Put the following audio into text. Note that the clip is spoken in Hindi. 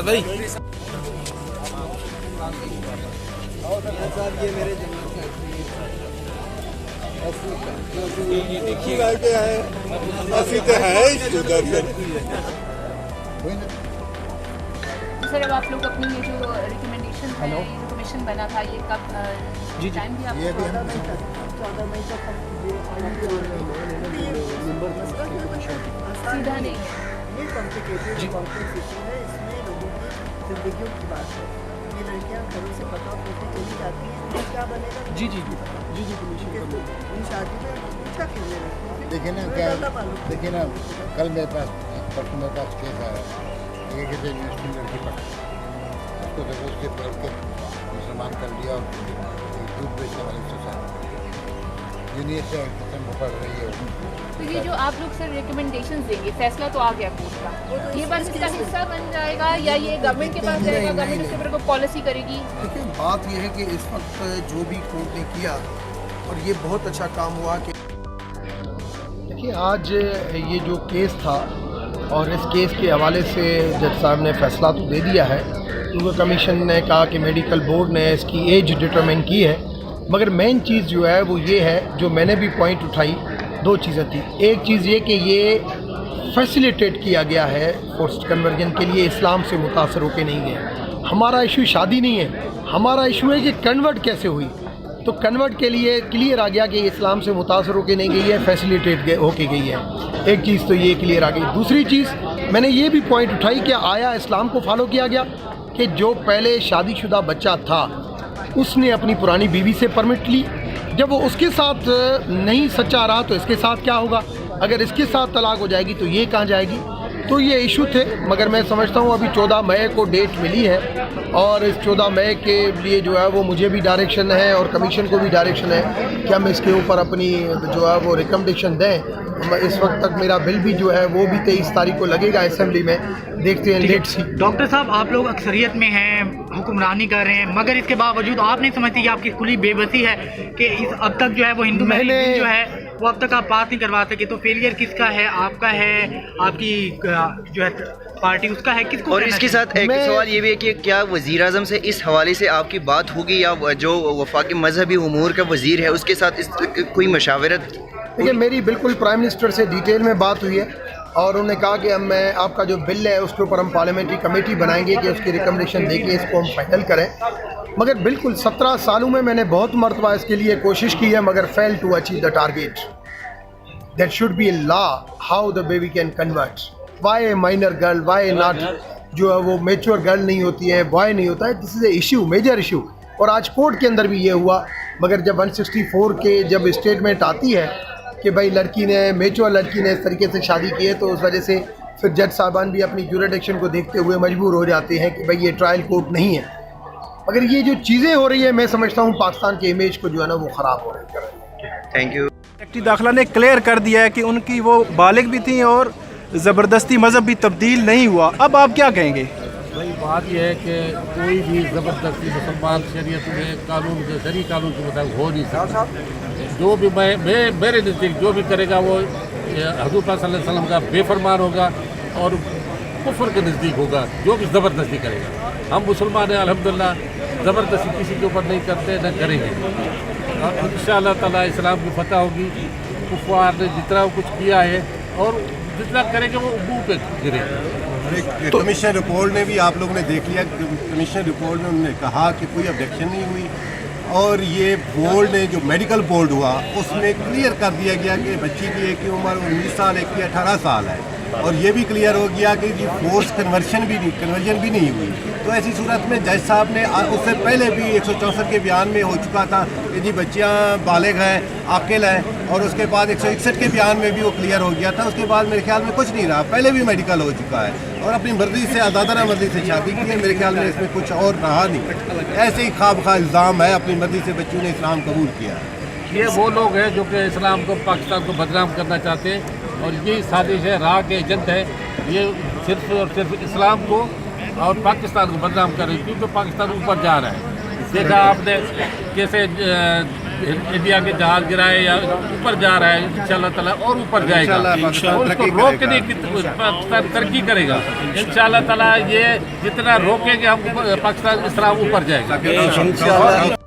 दादा जी सर, अब आप लोग अपनी ये जो रिकमेंडेशन है, ये जो कमीशन बना था, ये कब टाइम भी आपको 14 मई तक सीधा नहीं है। ये कॉम्प्लिकेटेड कॉम्प्लेक्स इशू है, इसमें लोगों की जिंदगियों की बात है। ये लड़कियां घरों से पता होकर चली जाती हैं, तो क्या बनेगा? जी इन शादी में पूछा क्यों नहीं? देखिए ना क्या, देखिए ना कल मेरे पास परसों मेरे पास केस आया, एक यूनिवर्सिटी लड़की पकड़ी, उसको देखो उसके पढ़ के मुसलमान कर लिया और दूध बेचने वाली सोसाइटी यूनिवर्सिटी में पढ़ रही है। तो ये जो आप लोग सर रिकमेंडेशन देंगे, फैसला तो आ गया कोर्ट का, ये बस इसका हिस्सा बन जाएगा या ये गवर्नमेंट के पास जाएगा, गवर्नमेंट उसके ऊपर कोई पॉलिसी करेगी? देखिए बात यह है कि इस वक्त जो भी कोर्ट ने किया और ये बहुत अच्छा काम हुआ कि देखिए आज ये जो केस था और इस केस के हवाले से जज साहब ने फैसला तो दे दिया है, क्योंकि कमीशन ने कहा कि मेडिकल बोर्ड ने इसकी एज डिटरमिन की है, मगर मेन चीज़ जो है वो ये है, जो मैंने भी पॉइंट उठाई, दो चीज़ें थी। एक चीज़ ये कि ये फैसिलिटेट किया गया है फोर्स्ड कन्वर्जन के लिए, इस्लाम से मुतासर होकर नहीं है। हमारा इशू शादी नहीं है, हमारा इशू है कि कन्वर्ट कैसे हुई। तो कन्वर्ट के लिए क्लियर आ गया कि इस्लाम से मुतासर होकर नहीं गई है, फैसिलिटेट होके गई है। एक चीज़ तो ये क्लियर आ गई। दूसरी चीज़ मैंने ये भी पॉइंट उठाई कि आया इस्लाम को फॉलो किया गया कि जो पहले शादीशुदा बच्चा था उसने अपनी पुरानी बीवी से परमिट ली, जब वो उसके साथ नहीं सच्चा रहा तो इसके साथ क्या होगा? अगर इसके साथ तलाक हो जाएगी तो ये कहाँ जाएगी? तो ये इशू थे, मगर मैं समझता हूँ अभी 14 मई को डेट मिली है और इस 14 मई के लिए जो है वो मुझे भी डायरेक्शन है और कमीशन को भी डायरेक्शन है कि हम इसके ऊपर अपनी जो है वो रिकमेंडेशन दें। इस वक्त तक मेरा बिल भी जो है वो भी 23 तारीख को लगेगा असेंबली में, देखते हैं लेट सी। डॉक्टर साहब, आप लोग अक्सरियत में हैं, हुक्मरानी कर रहे हैं, मगर इसके बावजूद आप नहीं समझती कि आपकी खुली बेबसी है कि अब तक जो है वो हिंदू मैरिज जो है वो अब तक आप पास नहीं करवा सके? तो फेलियर किसका है? आपका है, आपकी जो है पार्टी उसका है, किसको? और इसके साथ एक सवाल ये भी है कि क्या वज़ीर आज़म से इस हवाले से आपकी बात होगी या जो वफाकी मजहबी उमूर का वज़ीर है उसके साथ इस कोई मशावरत? देखिए मेरी बिल्कुल प्राइम मिनिस्टर से डिटेल में बात हुई है और उन्होंने कहा कि अब मैं आपका जो बिल है उसके ऊपर हम पार्लियामेंट्री कमेटी बनाएंगे कि उसकी रिकमेंडेशन देके इसको हम फाइनल करें। मगर बिल्कुल 17 सालों में मैंने बहुत मरतबा इसके लिए कोशिश की है, मगर fail to achieve the target. There should be a law how the baby can convert, why a minor girl, why not जो है वो मेच्योर गर्ल नहीं होती है, बॉय नहीं होता है। This is a issue, major issue. और आज कोर्ट के अंदर भी ये हुआ, मगर जब 164 के जब स्टेटमेंट आती है कि भाई लड़की ने, मेच्योर लड़की ने इस तरीके से शादी की है, तो उस वजह से फिर जज साहबान भी अपनी ज्यूरिडिक्शन को देखते हुए मजबूर हो जाते हैं कि भाई ये ट्रायल कोर्ट नहीं है। मगर ये जो चीज़ें हो रही है, मैं समझता हूँ पाकिस्तान के इमेज को जो है ना वो ख़राब हो रही है। Thank you. सेक्रेटरी दाखिला ने क्लियर कर दिया है कि उनकी वो बालिग भी थी और ज़बरदस्ती मज़हब भी तब्दील नहीं हुआ। अब आप क्या कहेंगे? भाई बात यह है कि कोई भी ज़बरदस्ती मुसलमान शरीयत में कानून के शरीय कानून के मुताबिक हो नहीं सकता। जो भी मेरे नज़दीक जो भी करेगा वो हज़रत सल्लल्लाहु अलैहि वसल्लम का बेफरमान होगा और कुफ्र के नज़दीक होगा जो भी ज़बरदस्ती करेगा। हम मुसलमान हैं अल्हम्दुलिल्लाह, ज़बरदस्ती किसी के ऊपर नहीं करते न करेंगे। इंशाअल्लाह ताला इस्लाम की फतह होगी। कुफ़ार ने जितना कुछ किया है और जितना करेंगे वो मुँह पे गिरेगा। तो कमीशन रिपोर्ट ने भी आप लोगों ने देख लिया, कमीशन रिपोर्ट में उन्होंने कहा कि कोई ऑब्जेक्शन नहीं हुई और ये बोर्ड ने जो मेडिकल बोर्ड हुआ उसमें क्लियर कर दिया गया कि बच्ची की एक की उम्र 19 साल, एक की 18 साल है और ये भी क्लियर हो गया कि जी फोर्स कन्वर्जन भी नहीं हुई। तो ऐसी सूरत में जज साहब ने उससे पहले भी 164 के बयान में हो चुका था कि जी बच्चियाँ बालिग हैं, आकिल हैं, और उसके बाद 161 के बयान में भी वो क्लियर हो गया था। उसके बाद मेरे ख्याल में कुछ नहीं रहा, पहले भी मेडिकल हो चुका है और अपनी मर्जी से आज़ादाना मर्जी से शादी की है। मेरे ख्याल में इसमें कुछ और रहा नहीं, ऐसे ही खामखा इल्ज़ाम है, अपनी मर्जी से बच्चों ने इस्लाम कबूल किया। ये वो लोग हैं जो कि इस्लाम को, पाकिस्तान को बदनाम करना चाहते हैं और ये साजिश है, राह के एजेंट है। ये सिर्फ और सिर्फ इस्लाम को और पाकिस्तान को बदनाम कर रही है क्योंकि पाकिस्तान ऊपर जा रहा है। देखा आपने कैसे इंडिया के जहाज गिराए या ऊपर जा रहा है, इंशाल्लाह ताला और ऊपर जाएगा और उसको रोकने की पाकिस्तान तरक्की करेगा इंशाल्लाह ताला। ये जितना रोकेंगे हम पाकिस्तान इस तरह ऊपर जाएगा।